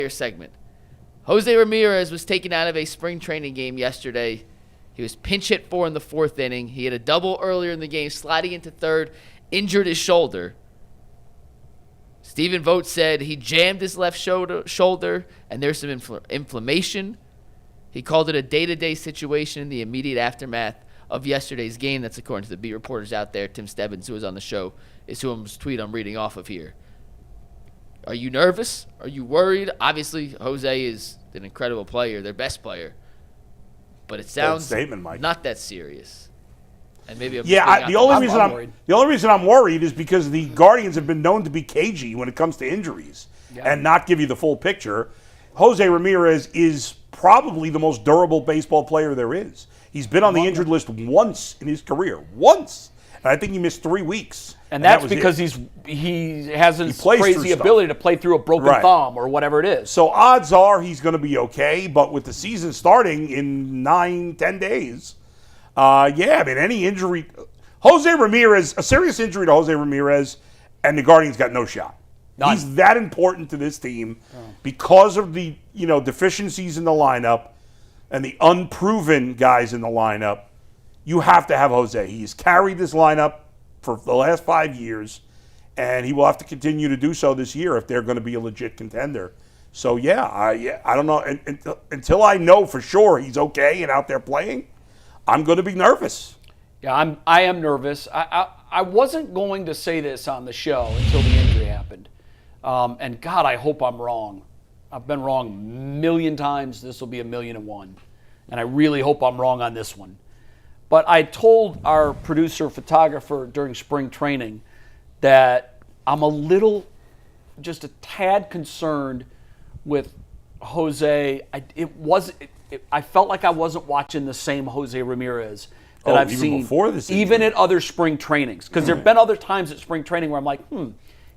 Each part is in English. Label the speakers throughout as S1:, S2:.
S1: segment. José Ramírez was taken out of a spring training game yesterday. He was pinch hit for in the 4th inning. He had a double earlier in the game, sliding into third, injured his shoulder. Stephen Vogt said he jammed his left shoulder and there's some inflammation. He called it a day-to-day situation in the immediate aftermath of yesterday's game. That's according to the beat reporters out there. Tim Stebbins, who was on the show, is whose tweet I'm reading off of here. Are you nervous? Are you worried? Obviously, Jose is an incredible player, their best player. But it sounds not that serious. And maybe
S2: the only reason I'm worried is because the Guardians have been known to be cagey when it comes to injuries and not give you the full picture. José Ramírez is probably the most durable baseball player there is. He's been on the injured list once in his career. Once. And I think he missed 3 weeks.
S3: And that's because he has his crazy ability to play through a broken thumb or whatever it is.
S2: So odds are he's going to be okay, but with the season starting in 9-10 days, any injury, José Ramírez, a serious injury to José Ramírez, and the Guardians got no shot. None. He's that important to this team because of the deficiencies in the lineup and the unproven guys in the lineup. You have to have Jose. He's carried this lineup for the last 5 years, and he will have to continue to do so this year if they're going to be a legit contender. So, I don't know. Until I know for sure he's okay and out there playing, I'm going to be nervous.
S3: Yeah, I am nervous. I wasn't going to say this on the show until the injury happened. And, God, I hope I'm wrong. I've been wrong a million times. This will be 1,000,001. And I really hope I'm wrong on this one. But I told our producer, photographer during spring training that I'm just a tad concerned with Jose. I felt like I wasn't watching the same Jose Ramírez that I've seen
S2: before this
S3: even at other spring trainings. Because there have been other times at spring training where I'm like,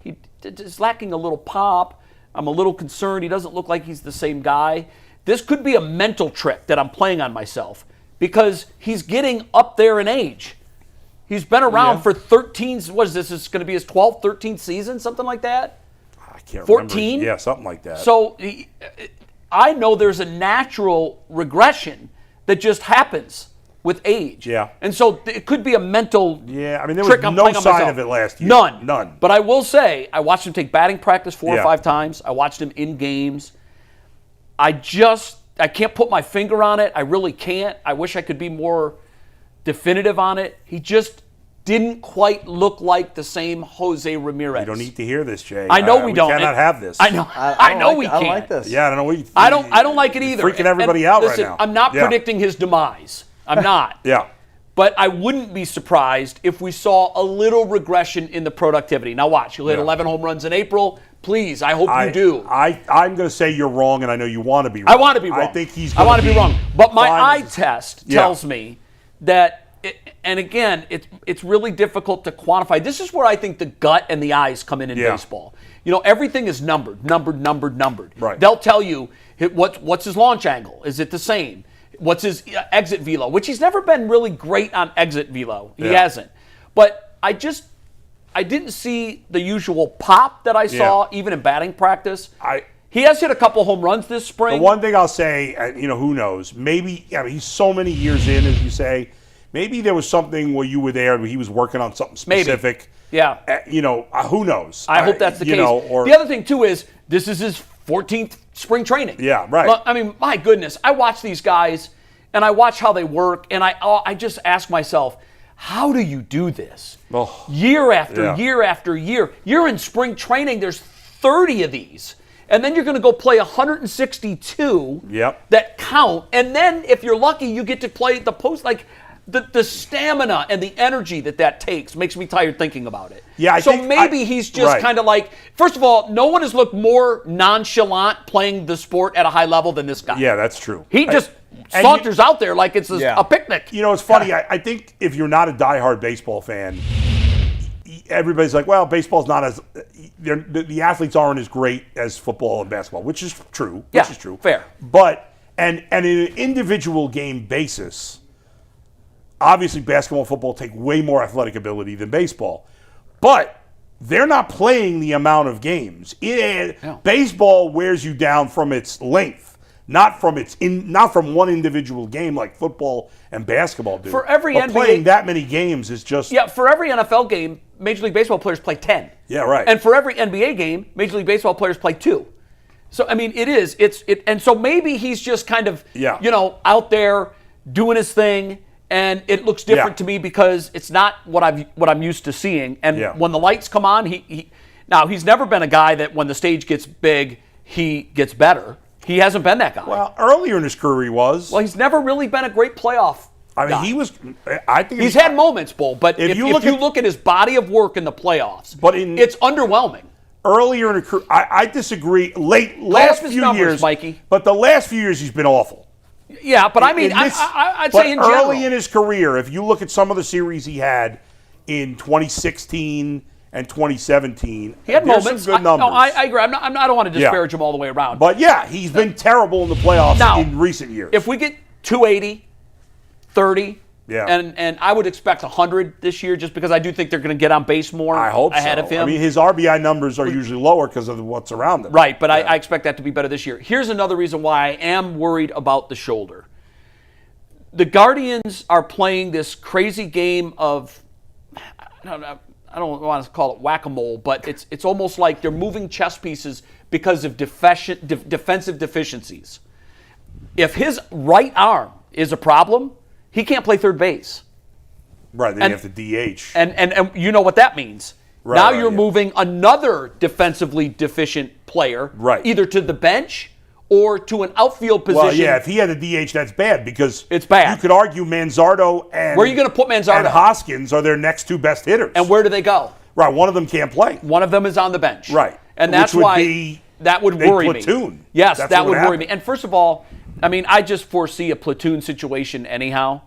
S3: he's lacking a little pop. I'm a little concerned. He doesn't look like he's the same guy. This could be a mental trick that I'm playing on myself. Because he's getting up there in age. He's been around for 13, what is this? This is going to be his 12th, 13th season, something like that?
S2: I can't
S3: 14?
S2: remember. Yeah, something like that.
S3: So I know there's a natural regression that just happens with age.
S2: Yeah.
S3: And so it could be a mental
S2: there was
S3: trick I'm
S2: no
S3: playing on
S2: sign
S3: myself.
S2: of it last year.
S3: None. But I will say, I watched him take batting practice 4 or 5 times. I watched him in games. I can't put my finger on it. I really can't. I wish I could be more definitive on it. He just didn't quite look like the same Jose Ramírez.
S2: You don't need to hear this, Jay.
S3: I know we don't.
S2: We cannot have this.
S3: I know. I know we can't.
S4: I don't like this.
S2: Yeah, I don't know.
S3: I don't like it either.
S2: Freaking everybody out
S3: listen,
S2: right now.
S3: I'm not predicting his demise. I'm not.
S2: Yeah.
S3: But I wouldn't be surprised if we saw a little regression in the productivity. Now watch, he'll hit 11 home runs in April. Please, I hope you do.
S2: I'm going to say you're wrong, and I know you want to be wrong.
S3: I want to be wrong.
S2: I think he's
S3: I want to be wrong. But my
S2: fine.
S3: eye test tells me that, and again, it's really difficult to quantify. This is where I think the gut and the eyes come in baseball. Everything is numbered.
S2: Right.
S3: They'll tell you what's his launch angle. Is it the same? What's his exit velo? Which he's never been really great on exit velo. He hasn't. But I didn't see the usual pop that I saw even in batting practice. He has hit a couple home runs this spring.
S2: The one thing I'll say, who knows? Maybe he's so many years in, as you say. Maybe there was something where you were there where he was working on something specific.
S3: Maybe. Yeah.
S2: Who knows?
S3: I hope that's the case. The other thing too is this is his 14th spring training.
S2: Yeah, right.
S3: I mean, my goodness, I watch these guys and I watch how they work, and I just ask myself, how do you do this? Year after year after year. You're in spring training, there's 30 of these. And then you're going to go play 162 that count. And then if you're lucky, you get to play the post. Like the stamina and the energy that takes makes me tired thinking about it.
S2: Yeah,
S3: so maybe he's just kind of like, first of all, no one has looked more nonchalant playing the sport at a high level than this guy.
S2: Yeah, that's true.
S3: He just saunters out there like it's a picnic.
S2: It's funny. I think if you're not a diehard baseball fan, everybody's like, well, baseball's not as the athletes aren't as great as football and basketball, which is true. Which is true.
S3: Fair.
S2: But and in an individual game basis, obviously basketball and football take way more athletic ability than baseball. But they're not playing the amount of games. Baseball wears you down from its length, not from one individual game like football and basketball do.
S3: For every
S2: but
S3: NBA,
S2: playing that many games is just
S3: for every NFL game, Major League Baseball players play 10.
S2: Yeah, right.
S3: And for every NBA game, Major League Baseball players play 2. So I mean, and so maybe he's just kind of out there doing his thing, and it looks different to me because it's not what I'm used to seeing. And when the lights come on, he's never been a guy that when the stage gets big, he gets better. He hasn't been that guy.
S2: Well, earlier in his career he was.
S3: Well, he's never really been a great playoff guy.
S2: He was. I think
S3: he's had moments, Bull, but if you look at his body of work in the playoffs, it's underwhelming.
S2: Earlier in his career, I disagree. Last few years,
S3: Mikey.
S2: But the last few years he's been awful.
S3: Yeah, but I mean, I'd say in general.
S2: Early in his career, if you look at some of the series he had in 2016 and 2017,
S3: he had moments.
S2: Some good numbers.
S3: I agree. I don't want to disparage him all the way around.
S2: But he's been terrible in the playoffs in recent years.
S3: If we get 280, 30,
S2: Yeah.
S3: And I would expect 100 this year just because I do think they're going to get on base more ahead of him.
S2: I mean, his RBI numbers are usually lower because of what's around him.
S3: Right, but I expect that to be better this year. Here's another reason why I am worried about the shoulder. The Guardians are playing this crazy game of, I don't want to call it whack-a-mole, but it's almost like they're moving chess pieces because of defensive deficiencies. If his right arm is a problem, he can't play third base.
S2: Right, then you have to DH.
S3: And you know what that means.
S2: Right,
S3: now you're moving another defensively deficient player either to the bench or to an outfield position.
S2: Well, yeah, if he had a DH, that's bad because
S3: it's bad.
S2: You could argue Manzardo and
S3: where are you going to put Manzardo?
S2: And Hoskins are their next two best hitters.
S3: And where do they go?
S2: Right, one of them can't play.
S3: One of them is on the bench.
S2: Right.
S3: And that's why that would worry me.
S2: Platoon.
S3: Yes, that would worry me. And first of all, I mean, I just foresee a platoon situation anyhow.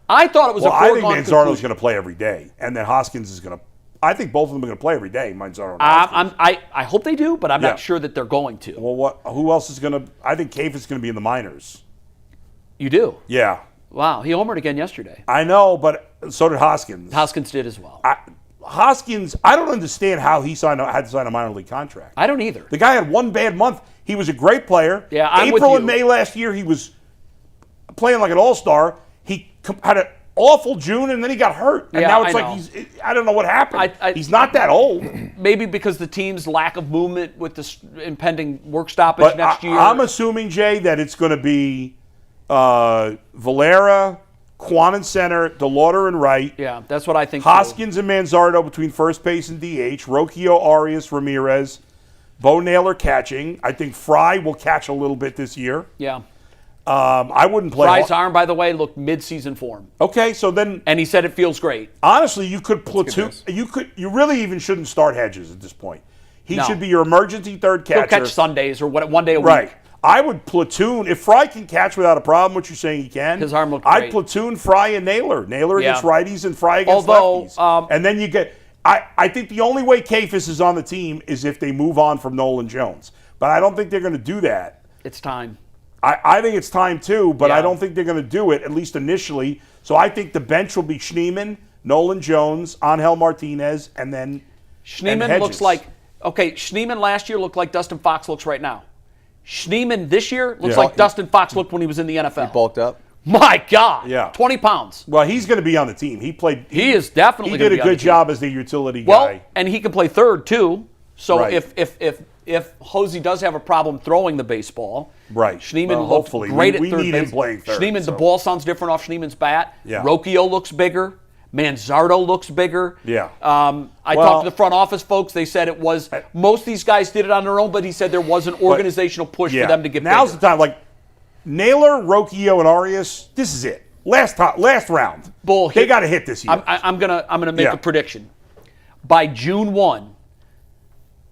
S3: I thought it was a foregone conclusion.
S2: I think Manzardo's going to play every day, and then Hoskins is going to. I think both of them are going to play every day. Manzardo and Hoskins.
S3: I hope they do, but I'm not sure that they're going to.
S2: Well, who else is going to? I think Cave is going to be in the minors.
S3: You do?
S2: Yeah.
S3: Wow, he homered again yesterday.
S2: I know, but so did Hoskins.
S3: Hoskins did as well.
S2: Hoskins, I don't understand how he had to sign a minor league contract.
S3: I don't either.
S2: The guy had one bad month. He was a great player.
S3: Yeah, I'm with
S2: April
S3: you.
S2: and May last year, he was playing like an all-star. He had an awful June, and then he got hurt. And now it's I don't know what happened. He's not that old.
S3: Maybe because the team's lack of movement with the impending work stoppage next year.
S2: I'm assuming, Jay, that it's going to be Valera, Quan in center, DeLauter and right.
S3: Yeah, that's what I think.
S2: Hoskins and Manzardo between first base and DH. Rocchio, Arias, Ramirez. Bo Naylor catching. I think Fry will catch a little bit this year.
S3: Yeah.
S2: I wouldn't play.
S3: Fry's arm, by the way, looked mid-season form.
S2: Okay, so then.
S3: And he said it feels great.
S2: Honestly, you could platoon. You really even shouldn't start Hedges at this point. He should be your emergency third catcher.
S3: He'll catch Sundays or one day a week.
S2: Right. I would platoon if Fry can catch without a problem, which you're saying he can.
S3: His arm looked great.
S2: I'd platoon Fry and Naylor. Naylor against righties and Fry against lefties. And then you get. I think the only way Kafis is on the team is if they move on from Nolan Jones. But I don't think they're going to do that.
S3: It's time.
S2: I think it's time too, but I don't think they're going to do it, at least initially. So I think the bench will be Schneeman, Nolan Jones, Angel Martinez, and then
S3: Schneeman looks like, Schneeman last year looked like Dustin Fox looks right now. Schneeman this year looks like Dustin Fox looked when he was in the NFL.
S4: He bulked up.
S3: My God.
S2: Yeah.
S3: 20 pounds.
S2: Well, he's going to be on the team. He
S3: is definitely going to be on the team.
S2: He did a good job as the utility guy.
S3: Well, and he can play third too. So if Hosey does have a problem throwing the baseball, Schneeman looks great at third base.
S2: We need him playing third.
S3: The ball sounds different off Schneeman's bat.
S2: Yeah.
S3: Rocchio looks bigger. Manzardo looks bigger.
S2: Yeah.
S3: I talked to the front office folks. They said it was most of these guys did it on their own, but he said there was an organizational push for them to get
S2: Now's
S3: bigger.
S2: the time. Like Naylor, Rocchio, and Arias, this is it. Last round. They got to hit this year.
S3: I'm gonna make a prediction. By June 1,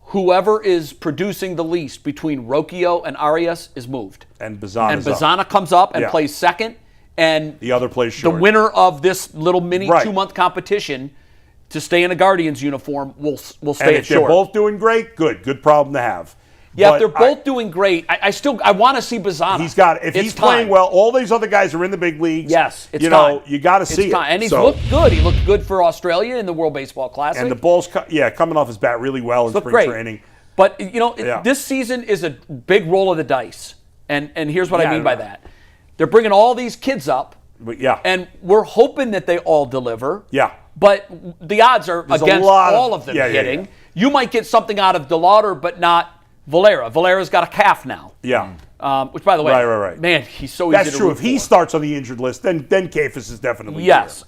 S3: whoever is producing the least between Rocchio and Arias is moved.
S2: And
S3: Bazana comes up and plays second. And
S2: the other plays short.
S3: The winner of this little mini 2-month competition to stay in a Guardians uniform will stay at short.
S2: If they're both doing great, good problem to have.
S3: Yeah, if they're both doing great, I want to see Bazzana.
S2: If he's playing well, all these other guys are in the big leagues.
S3: Yes, it's time.
S2: You got to see it.
S3: And he's looked good. He looked good for Australia in the World Baseball Classic.
S2: And the ball's coming off his bat really well in spring training.
S3: But this season is a big roll of the dice, and here's what I mean by that. They're bringing all these kids up, and we're hoping that they all deliver.
S2: Yeah.
S3: But the odds are against all of them hitting.
S2: Yeah.
S3: You might get something out of DeLauter, but not Valera. Valera's got a calf now.
S2: Yeah.
S3: Which, by the way,
S2: right.
S3: Man, he's so easy to
S2: That's true.
S3: root
S2: If he
S3: for.
S2: starts on the injured list, then Kafis is definitely
S3: yes.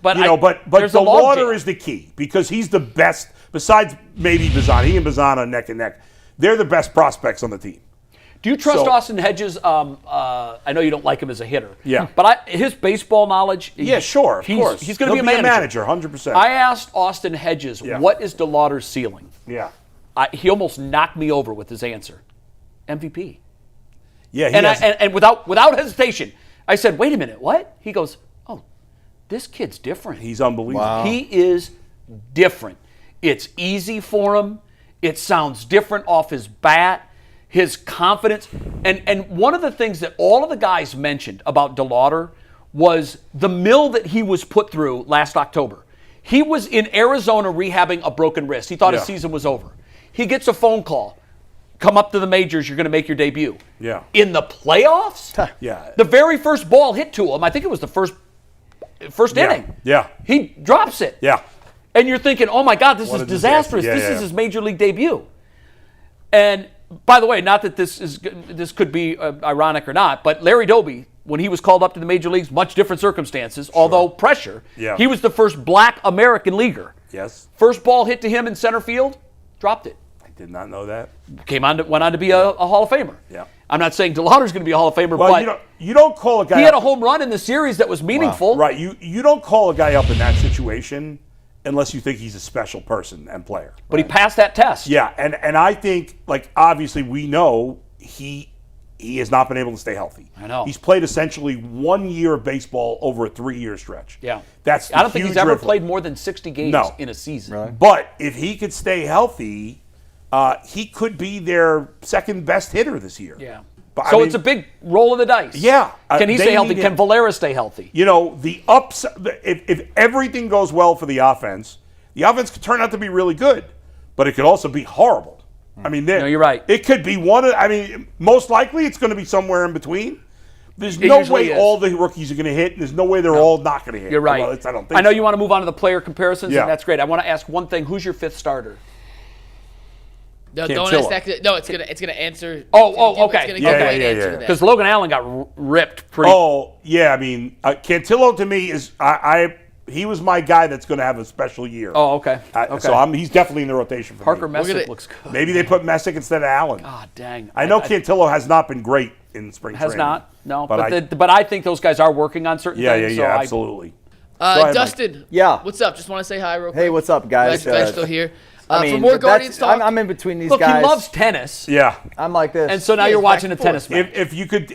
S3: But
S2: DeLauter is the key because he's the best. Besides maybe Bazzana, he and Bazzana neck and neck. They're the best prospects on the team.
S3: Do you trust Austin Hedges? I know you don't like him as a hitter.
S2: Yeah.
S3: But his baseball knowledge.
S2: Yeah, sure. Of course.
S3: He's going to be a manager.
S2: 100%.
S3: I asked Austin Hedges, what is DeLauter's ceiling?
S2: Yeah.
S3: He almost knocked me over with his answer. MVP.
S2: Yeah.
S3: And without hesitation, I said, wait a minute, what? He goes, oh, this kid's different.
S2: He's unbelievable.
S4: Wow.
S3: He is different. It's easy for him. It sounds different off his bat. His confidence. And one of the things that all of the guys mentioned about DeLauter was the mill that he was put through last October. He was in Arizona rehabbing a broken wrist. He thought his season was over. He gets a phone call. Come up to the majors. You're going to make your debut.
S2: Yeah.
S3: In the playoffs?
S2: Yeah.
S3: The very first ball hit to him, I think it was the first inning.
S2: Yeah.
S3: He drops it.
S2: Yeah.
S3: And you're thinking, oh my God, this is disastrous.
S2: Yeah,
S3: this is his major league debut. And by the way, not that this could be ironic or not, but Larry Doby, when he was called up to the major leagues, much different circumstances, although pressure.
S2: Yeah.
S3: He was the first black American leaguer.
S2: Yes.
S3: First ball hit to him in center field, dropped it.
S2: I did not know that.
S3: Went on to be a Hall of Famer.
S2: Yeah.
S3: I'm not saying DeLauter's going to be a Hall of Famer,
S2: Well,
S3: but
S2: you don't call a guy.
S3: he had a home run in the series that was meaningful.
S2: Right. You don't call a guy up in that situation unless you think he's a special person and player.
S3: But he passed that test.
S2: Yeah, and I think, obviously we know he has not been able to stay healthy.
S3: I know.
S2: He's played essentially 1 year of baseball over a 3-year stretch.
S3: Yeah.
S2: I
S3: don't think he's ever played more than 60 games in a season.
S4: Right.
S2: But if he could stay healthy, he could be their second best hitter this year.
S3: Yeah.
S2: But,
S3: So it's a big roll of the dice.
S2: Yeah.
S3: Can he
S2: They
S3: stay healthy?
S2: need
S3: Can
S2: him.
S3: Valera stay healthy?
S2: The if everything goes well for the offense could turn out to be really good, but it could also be horrible. I mean,
S3: No, you're right.
S2: It could be most likely it's going to be somewhere in between. There's
S3: It
S2: no
S3: usually
S2: way
S3: is.
S2: all the rookies are going to hit, and there's no way they're all not going to hit.
S3: You're right.
S2: Well, I don't think
S3: I know
S2: so.
S3: you want to move on to the player comparisons,
S2: Yeah.
S3: and that's great. I want to ask one thing. Who's your fifth starter?
S1: No, don't
S2: Cantillo.
S1: ask that. No, it's gonna answer.
S3: Oh, okay.
S1: It's gonna
S2: Yeah,
S1: give
S2: yeah,
S1: an
S2: yeah,
S1: answer
S2: yeah.
S1: to that.
S3: Because Logan Allen got ripped pretty.
S2: Oh, yeah. I mean, Cantillo to me is he was my guy that's going to have a special year.
S3: Oh, okay.
S2: So he's definitely in the rotation for
S3: Parker
S2: me.
S3: Messick looks good.
S2: Maybe they put Messick instead of Allen.
S3: Ah, dang.
S2: I know Cantillo has not been great in spring
S3: Has
S2: training.
S3: not. No,
S2: but
S3: but I think those guys are working on certain things. So
S2: absolutely. Go ahead, Mike.
S1: Dustin.
S4: Yeah.
S1: What's up? Just want to say hi real quick.
S4: Hey, what's up, guys?
S1: Glad you're still here.
S4: I mean,
S1: for more
S4: but that's-
S1: Guardians talk.
S4: I'm in between these
S3: Look,
S4: guys.
S3: he loves tennis.
S2: Yeah.
S4: I'm like this.
S3: And so now
S1: Yeah,
S3: you're
S1: he's
S3: watching a
S1: back and
S3: tennis
S1: forth.
S3: match.
S2: If you could